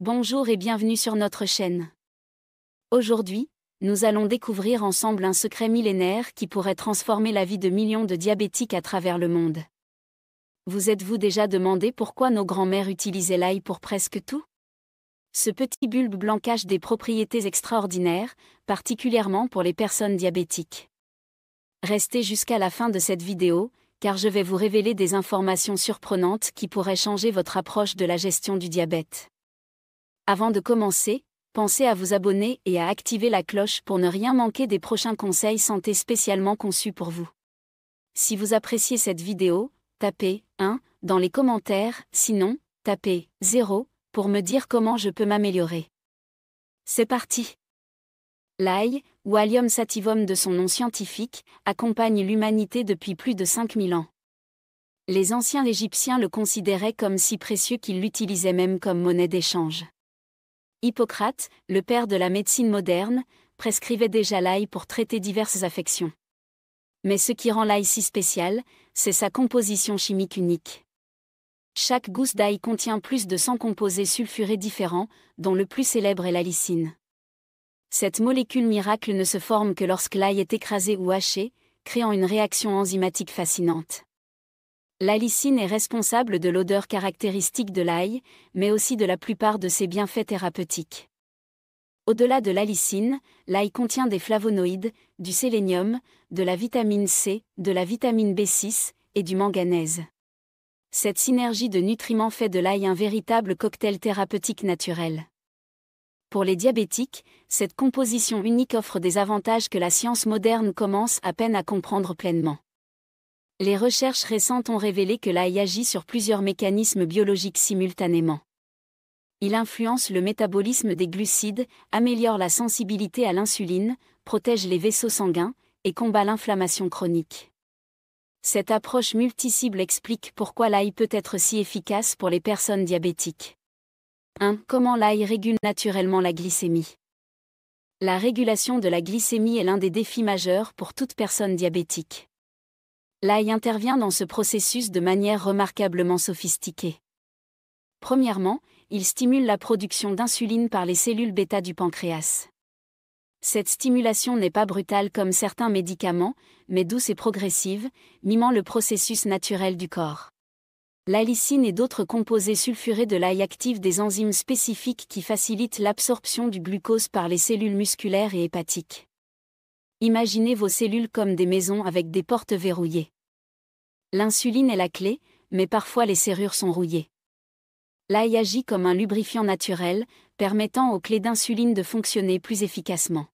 Bonjour et bienvenue sur notre chaîne. Aujourd'hui, nous allons découvrir ensemble un secret millénaire qui pourrait transformer la vie de millions de diabétiques à travers le monde. Vous êtes-vous déjà demandé pourquoi nos grands-mères utilisaient l'ail pour presque tout? Ce petit bulbe blanc cache des propriétés extraordinaires, particulièrement pour les personnes diabétiques. Restez jusqu'à la fin de cette vidéo, car je vais vous révéler des informations surprenantes qui pourraient changer votre approche de la gestion du diabète. Avant de commencer, pensez à vous abonner et à activer la cloche pour ne rien manquer des prochains conseils santé spécialement conçus pour vous. Si vous appréciez cette vidéo, tapez 1 dans les commentaires, sinon, tapez 0 pour me dire comment je peux m'améliorer. C'est parti! L'ail, ou Allium sativum de son nom scientifique, accompagne l'humanité depuis plus de 5000 ans. Les anciens Égyptiens le considéraient comme si précieux qu'ils l'utilisaient même comme monnaie d'échange. Hippocrate, le père de la médecine moderne, prescrivait déjà l'ail pour traiter diverses affections. Mais ce qui rend l'ail si spécial, c'est sa composition chimique unique. Chaque gousse d'ail contient plus de 100 composés sulfurés différents, dont le plus célèbre est l'allicine. Cette molécule miracle ne se forme que lorsque l'ail est écrasé ou haché, créant une réaction enzymatique fascinante. L'allicine est responsable de l'odeur caractéristique de l'ail, mais aussi de la plupart de ses bienfaits thérapeutiques. Au-delà de l'allicine, l'ail contient des flavonoïdes, du sélénium, de la vitamine C, de la vitamine B6 et du manganèse. Cette synergie de nutriments fait de l'ail un véritable cocktail thérapeutique naturel. Pour les diabétiques, cette composition unique offre des avantages que la science moderne commence à peine à comprendre pleinement. Les recherches récentes ont révélé que l'ail agit sur plusieurs mécanismes biologiques simultanément. Il influence le métabolisme des glucides, améliore la sensibilité à l'insuline, protège les vaisseaux sanguins, et combat l'inflammation chronique. Cette approche multicible explique pourquoi l'ail peut être si efficace pour les personnes diabétiques. 1. Comment l'ail régule naturellement la glycémie? La régulation de la glycémie est l'un des défis majeurs pour toute personne diabétique. L'ail intervient dans ce processus de manière remarquablement sophistiquée. Premièrement, il stimule la production d'insuline par les cellules bêta du pancréas. Cette stimulation n'est pas brutale comme certains médicaments, mais douce et progressive, mimant le processus naturel du corps. L'allicine et d'autres composés sulfurés de l'ail activent des enzymes spécifiques qui facilitent l'absorption du glucose par les cellules musculaires et hépatiques. Imaginez vos cellules comme des maisons avec des portes verrouillées. L'insuline est la clé, mais parfois les serrures sont rouillées. L'ail agit comme un lubrifiant naturel, permettant aux clés d'insuline de fonctionner plus efficacement.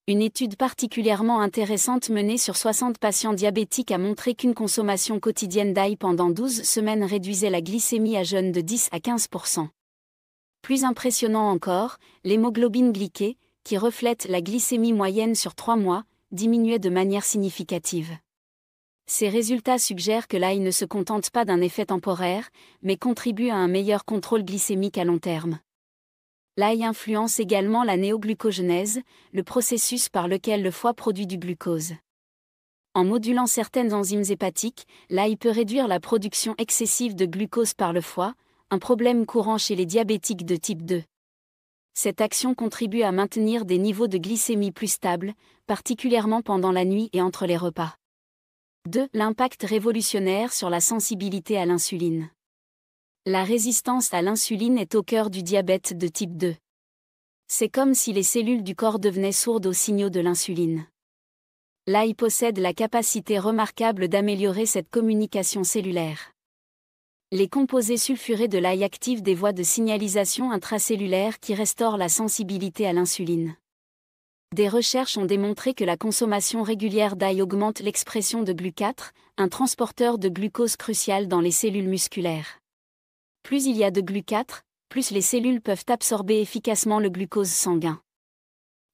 Une étude particulièrement intéressante menée sur 60 patients diabétiques a montré qu'une consommation quotidienne d'ail pendant 12 semaines réduisait la glycémie à jeûne de 10 à 15%. Plus impressionnant encore, l'hémoglobine glyquée, qui reflète la glycémie moyenne sur 3 mois, diminuait de manière significative. Ces résultats suggèrent que l'ail ne se contente pas d'un effet temporaire, mais contribue à un meilleur contrôle glycémique à long terme. L'ail influence également la néoglucogenèse, le processus par lequel le foie produit du glucose. En modulant certaines enzymes hépatiques, l'ail peut réduire la production excessive de glucose par le foie, un problème courant chez les diabétiques de type 2. Cette action contribue à maintenir des niveaux de glycémie plus stables, particulièrement pendant la nuit et entre les repas. 2. L'impact révolutionnaire sur la sensibilité à l'insuline. La résistance à l'insuline est au cœur du diabète de type 2. C'est comme si les cellules du corps devenaient sourdes aux signaux de l'insuline. L'ail possède la capacité remarquable d'améliorer cette communication cellulaire. Les composés sulfurés de l'ail activent des voies de signalisation intracellulaire qui restaurent la sensibilité à l'insuline. Des recherches ont démontré que la consommation régulière d'ail augmente l'expression de GLUC4, un transporteur de glucose crucial dans les cellules musculaires. Plus il y a de GLUC4, plus les cellules peuvent absorber efficacement le glucose sanguin.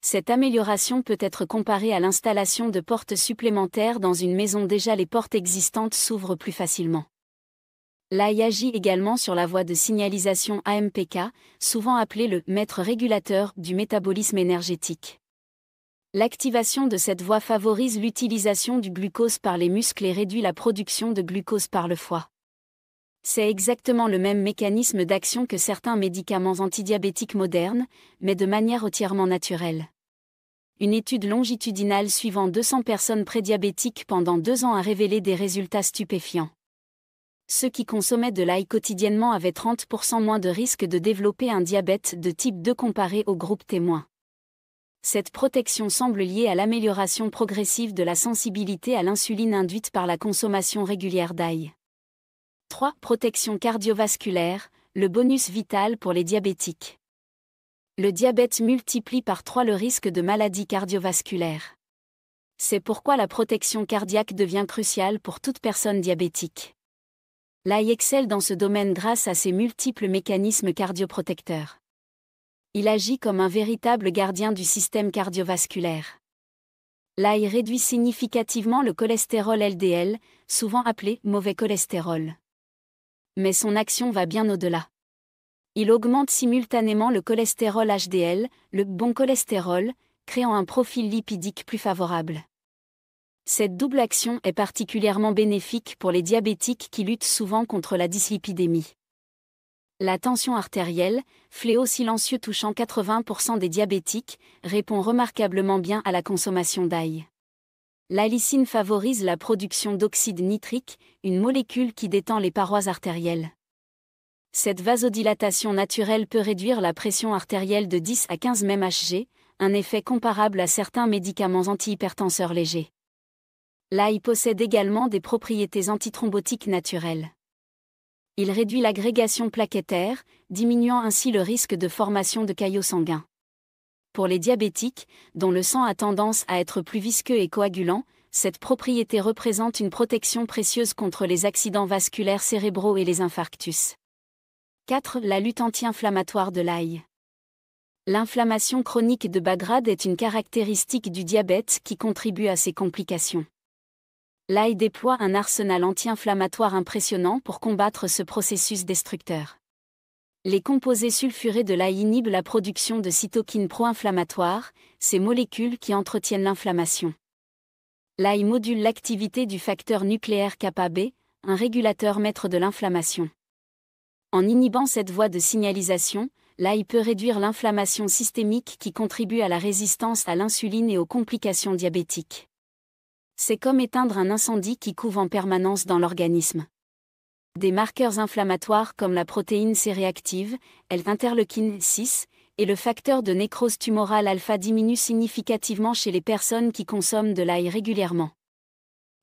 Cette amélioration peut être comparée à l'installation de portes supplémentaires dans une maison déjà les portes existantes s'ouvrent plus facilement. L'ail agit également sur la voie de signalisation AMPK, souvent appelée le maître régulateur du métabolisme énergétique. L'activation de cette voie favorise l'utilisation du glucose par les muscles et réduit la production de glucose par le foie. C'est exactement le même mécanisme d'action que certains médicaments antidiabétiques modernes, mais de manière entièrement naturelle. Une étude longitudinale suivant 200 personnes prédiabétiques pendant 2 ans a révélé des résultats stupéfiants. Ceux qui consommaient de l'ail quotidiennement avaient 30% moins de risque de développer un diabète de type 2 comparé au groupe témoin. Cette protection semble liée à l'amélioration progressive de la sensibilité à l'insuline induite par la consommation régulière d'ail. 3. Protection cardiovasculaire, le bonus vital pour les diabétiques. Le diabète multiplie par 3 le risque de maladies cardiovasculaires. C'est pourquoi la protection cardiaque devient cruciale pour toute personne diabétique. L'ail excelle dans ce domaine grâce à ses multiples mécanismes cardioprotecteurs. Il agit comme un véritable gardien du système cardiovasculaire. L'ail réduit significativement le cholestérol LDL, souvent appelé mauvais cholestérol. Mais son action va bien au-delà. Il augmente simultanément le cholestérol HDL, le bon cholestérol, créant un profil lipidique plus favorable. Cette double action est particulièrement bénéfique pour les diabétiques qui luttent souvent contre la dyslipidémie. La tension artérielle, fléau silencieux touchant 80% des diabétiques, répond remarquablement bien à la consommation d'ail. L'allicine favorise la production d'oxyde nitrique, une molécule qui détend les parois artérielles. Cette vasodilatation naturelle peut réduire la pression artérielle de 10 à 15 mmHg, un effet comparable à certains médicaments antihypertenseurs légers. L'ail possède également des propriétés antithrombotiques naturelles. Il réduit l'agrégation plaquettaire, diminuant ainsi le risque de formation de caillots sanguins. Pour les diabétiques, dont le sang a tendance à être plus visqueux et coagulant, cette propriété représente une protection précieuse contre les accidents vasculaires cérébraux et les infarctus. 4. La lutte anti-inflammatoire de l'ail. L'inflammation chronique de bas grade est une caractéristique du diabète qui contribue à ses complications. L'ail déploie un arsenal anti-inflammatoire impressionnant pour combattre ce processus destructeur. Les composés sulfurés de l'ail inhibent la production de cytokines pro-inflammatoires, ces molécules qui entretiennent l'inflammation. L'ail module l'activité du facteur nucléaire kappa B, un régulateur maître de l'inflammation. En inhibant cette voie de signalisation, l'ail peut réduire l'inflammation systémique qui contribue à la résistance à l'insuline et aux complications diabétiques. C'est comme éteindre un incendie qui couve en permanence dans l'organisme. Des marqueurs inflammatoires comme la protéine C-réactive, L-interleukine 6, et le facteur de nécrose tumorale alpha diminuent significativement chez les personnes qui consomment de l'ail régulièrement.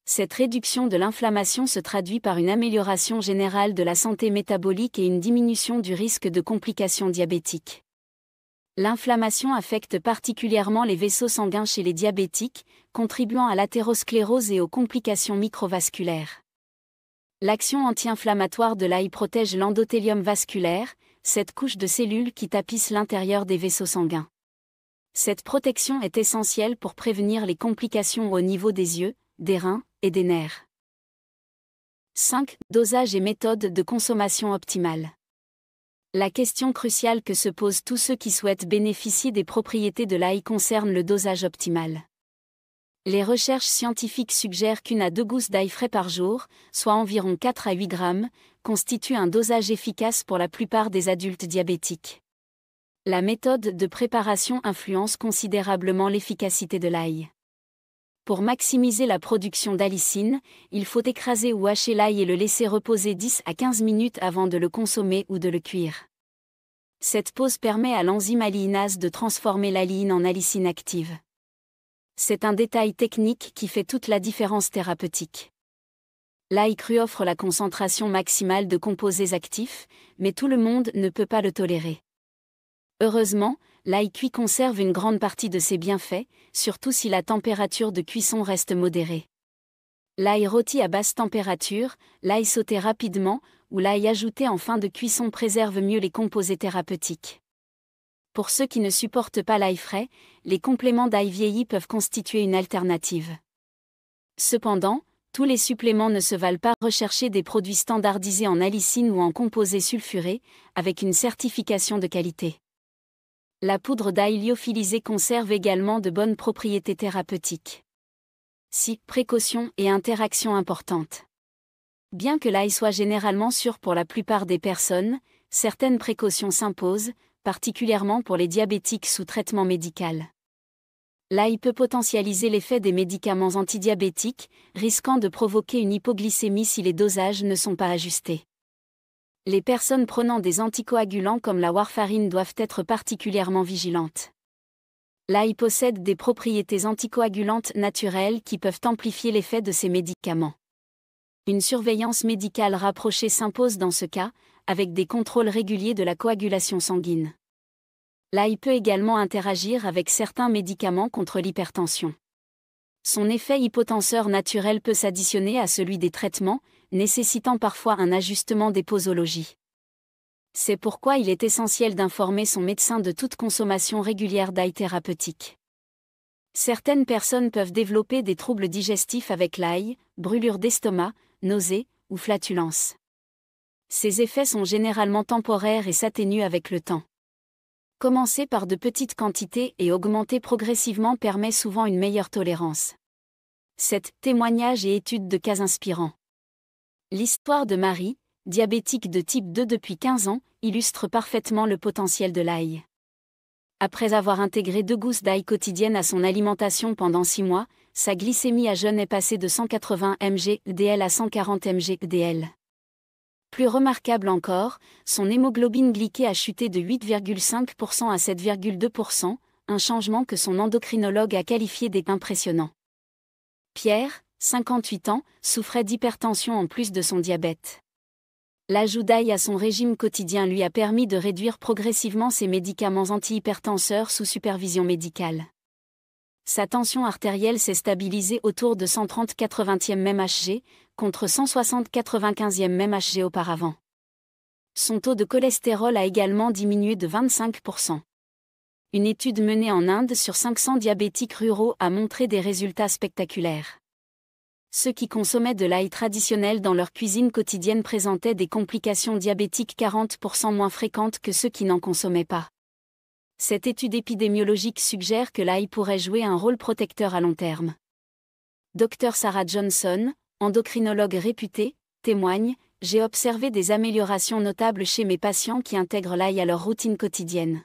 Cette réduction de l'inflammation se traduit par une amélioration générale de la santé métabolique et une diminution du risque de complications diabétiques. L'inflammation affecte particulièrement les vaisseaux sanguins chez les diabétiques, contribuant à l'athérosclérose et aux complications microvasculaires. L'action anti-inflammatoire de l'ail protège l'endothélium vasculaire, cette couche de cellules qui tapissent l'intérieur des vaisseaux sanguins. Cette protection est essentielle pour prévenir les complications au niveau des yeux, des reins et des nerfs. 5. Dosage et méthode de consommation optimale. La question cruciale que se posent tous ceux qui souhaitent bénéficier des propriétés de l'ail concerne le dosage optimal. Les recherches scientifiques suggèrent qu'1 à 2 gousses d'ail frais par jour, soit environ 4 à 8 grammes, constitue un dosage efficace pour la plupart des adultes diabétiques. La méthode de préparation influence considérablement l'efficacité de l'ail. Pour maximiser la production d'allicine, il faut écraser ou hacher l'ail et le laisser reposer 10 à 15 minutes avant de le consommer ou de le cuire. Cette pause permet à l'enzyme alliinase de transformer l'alliine en allicine active. C'est un détail technique qui fait toute la différence thérapeutique. L'ail cru offre la concentration maximale de composés actifs, mais tout le monde ne peut pas le tolérer. Heureusement, l'ail cuit conserve une grande partie de ses bienfaits, surtout si la température de cuisson reste modérée. L'ail rôti à basse température, l'ail sauté rapidement, ou l'ail ajouté en fin de cuisson préserve mieux les composés thérapeutiques. Pour ceux qui ne supportent pas l'ail frais, les compléments d'ail vieilli peuvent constituer une alternative. Cependant, tous les suppléments ne se valent pas. Rechercher des produits standardisés en allicine ou en composés sulfurés, avec une certification de qualité. La poudre d'ail lyophilisée conserve également de bonnes propriétés thérapeutiques. 6. Précautions et interactions importantes. Bien que l'ail soit généralement sûr pour la plupart des personnes, certaines précautions s'imposent, particulièrement pour les diabétiques sous traitement médical. L'ail peut potentialiser l'effet des médicaments antidiabétiques, risquant de provoquer une hypoglycémie si les dosages ne sont pas ajustés. Les personnes prenant des anticoagulants comme la warfarine doivent être particulièrement vigilantes. L'ail possède des propriétés anticoagulantes naturelles qui peuvent amplifier l'effet de ces médicaments. Une surveillance médicale rapprochée s'impose dans ce cas, avec des contrôles réguliers de la coagulation sanguine. L'ail peut également interagir avec certains médicaments contre l'hypertension. Son effet hypotenseur naturel peut s'additionner à celui des traitements, nécessitant parfois un ajustement des posologies. C'est pourquoi il est essentiel d'informer son médecin de toute consommation régulière d'ail thérapeutique. Certaines personnes peuvent développer des troubles digestifs avec l'ail, brûlures d'estomac, nausées ou flatulences. Ces effets sont généralement temporaires et s'atténuent avec le temps. Commencer par de petites quantités et augmenter progressivement permet souvent une meilleure tolérance. 7. Témoignages et études de cas inspirants. L'histoire de Marie, diabétique de type 2 depuis 15 ans, illustre parfaitement le potentiel de l'ail. Après avoir intégré 2 gousses d'ail quotidiennes à son alimentation pendant 6 mois, sa glycémie à jeûne est passée de 180 mg/dl à 140 mg/dl. Plus remarquable encore, son hémoglobine glyquée a chuté de 8,5% à 7,2%, un changement que son endocrinologue a qualifié d'impressionnant. Pierre, 58 ans, souffrait d'hypertension en plus de son diabète. L'ajout d'ail à son régime quotidien lui a permis de réduire progressivement ses médicaments antihypertenseurs sous supervision médicale. Sa tension artérielle s'est stabilisée autour de 130/80e mmHg, contre 160/95e mmHg auparavant. Son taux de cholestérol a également diminué de 25%. Une étude menée en Inde sur 500 diabétiques ruraux a montré des résultats spectaculaires. Ceux qui consommaient de l'ail traditionnel dans leur cuisine quotidienne présentaient des complications diabétiques 40% moins fréquentes que ceux qui n'en consommaient pas. Cette étude épidémiologique suggère que l'ail pourrait jouer un rôle protecteur à long terme. Dr Sarah Johnson, endocrinologue réputée, témoigne « J'ai observé des améliorations notables chez mes patients qui intègrent l'ail à leur routine quotidienne.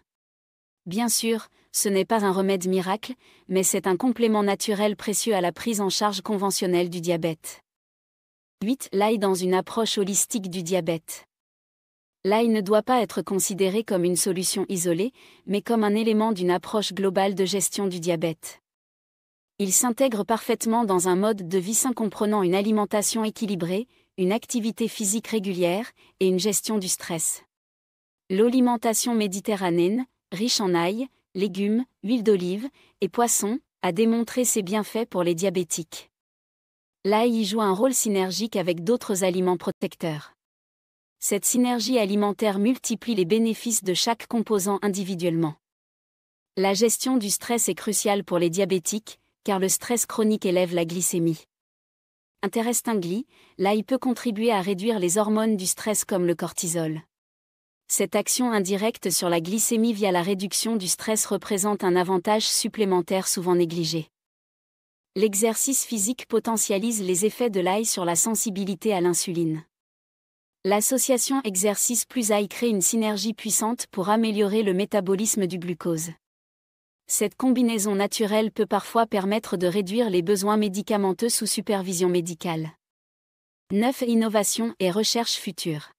Bien sûr, ce n'est pas un remède miracle, mais c'est un complément naturel précieux à la prise en charge conventionnelle du diabète. 8. L'ail dans une approche holistique du diabète. L'ail ne doit pas être considéré comme une solution isolée, mais comme un élément d'une approche globale de gestion du diabète. Il s'intègre parfaitement dans un mode de vie sain comprenant une alimentation équilibrée, une activité physique régulière et une gestion du stress. L'alimentation méditerranéenne, riche en ail, légumes, huile d'olive et poissons, a démontré ses bienfaits pour les diabétiques. L'ail y joue un rôle synergique avec d'autres aliments protecteurs. Cette synergie alimentaire multiplie les bénéfices de chaque composant individuellement. La gestion du stress est cruciale pour les diabétiques, car le stress chronique élève la glycémie. Interestingly, l'ail peut contribuer à réduire les hormones du stress comme le cortisol. Cette action indirecte sur la glycémie via la réduction du stress représente un avantage supplémentaire souvent négligé. L'exercice physique potentialise les effets de l'ail sur la sensibilité à l'insuline. L'association exercice plus ail crée une synergie puissante pour améliorer le métabolisme du glucose. Cette combinaison naturelle peut parfois permettre de réduire les besoins médicamenteux sous supervision médicale. 9. Innovation et recherche future.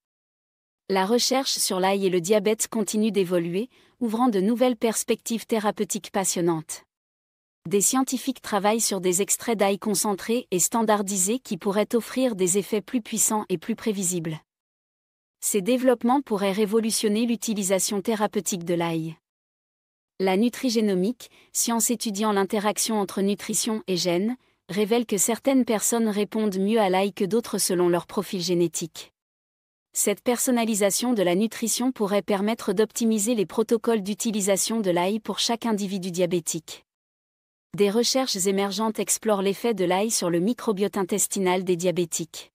La recherche sur l'ail et le diabète continue d'évoluer, ouvrant de nouvelles perspectives thérapeutiques passionnantes. Des scientifiques travaillent sur des extraits d'ail concentrés et standardisés qui pourraient offrir des effets plus puissants et plus prévisibles. Ces développements pourraient révolutionner l'utilisation thérapeutique de l'ail. La nutrigénomique, science étudiant l'interaction entre nutrition et gènes, révèle que certaines personnes répondent mieux à l'ail que d'autres selon leur profil génétique. Cette personnalisation de la nutrition pourrait permettre d'optimiser les protocoles d'utilisation de l'ail pour chaque individu diabétique. Des recherches émergentes explorent l'effet de l'ail sur le microbiote intestinal des diabétiques.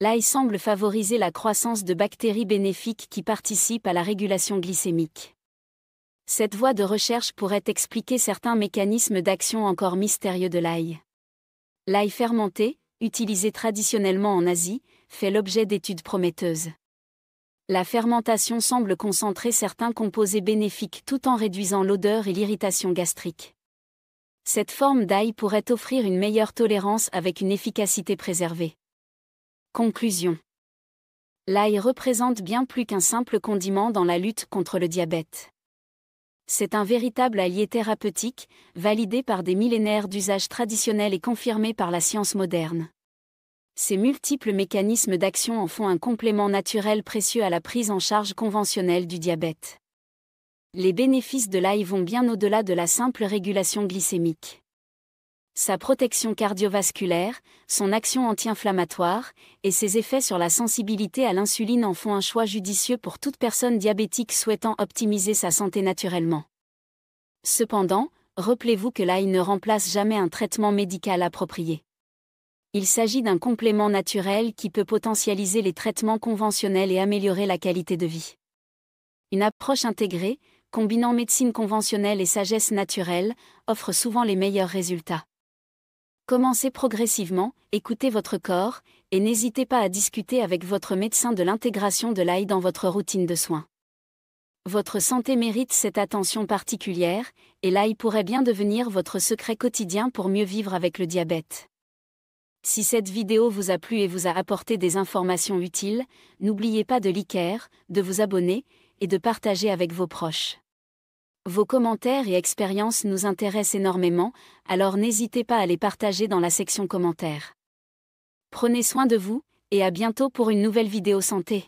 L'ail semble favoriser la croissance de bactéries bénéfiques qui participent à la régulation glycémique. Cette voie de recherche pourrait expliquer certains mécanismes d'action encore mystérieux de l'ail. L'ail fermenté, utilisé traditionnellement en Asie, fait l'objet d'études prometteuses. La fermentation semble concentrer certains composés bénéfiques tout en réduisant l'odeur et l'irritation gastrique. Cette forme d'ail pourrait offrir une meilleure tolérance avec une efficacité préservée. Conclusion. L'ail représente bien plus qu'un simple condiment dans la lutte contre le diabète. C'est un véritable allié thérapeutique, validé par des millénaires d'usage traditionnel et confirmé par la science moderne. Ces multiples mécanismes d'action en font un complément naturel précieux à la prise en charge conventionnelle du diabète. Les bénéfices de l'ail vont bien au-delà de la simple régulation glycémique. Sa protection cardiovasculaire, son action anti-inflammatoire, et ses effets sur la sensibilité à l'insuline en font un choix judicieux pour toute personne diabétique souhaitant optimiser sa santé naturellement. Cependant, rappelez-vous que l'ail ne remplace jamais un traitement médical approprié. Il s'agit d'un complément naturel qui peut potentialiser les traitements conventionnels et améliorer la qualité de vie. Une approche intégrée, combinant médecine conventionnelle et sagesse naturelle, offre souvent les meilleurs résultats. Commencez progressivement, écoutez votre corps, et n'hésitez pas à discuter avec votre médecin de l'intégration de l'ail dans votre routine de soins. Votre santé mérite cette attention particulière, et l'ail pourrait bien devenir votre secret quotidien pour mieux vivre avec le diabète. Si cette vidéo vous a plu et vous a apporté des informations utiles, n'oubliez pas de liker, de vous abonner, et de partager avec vos proches. Vos commentaires et expériences nous intéressent énormément, alors n'hésitez pas à les partager dans la section commentaires. Prenez soin de vous, et à bientôt pour une nouvelle vidéo santé.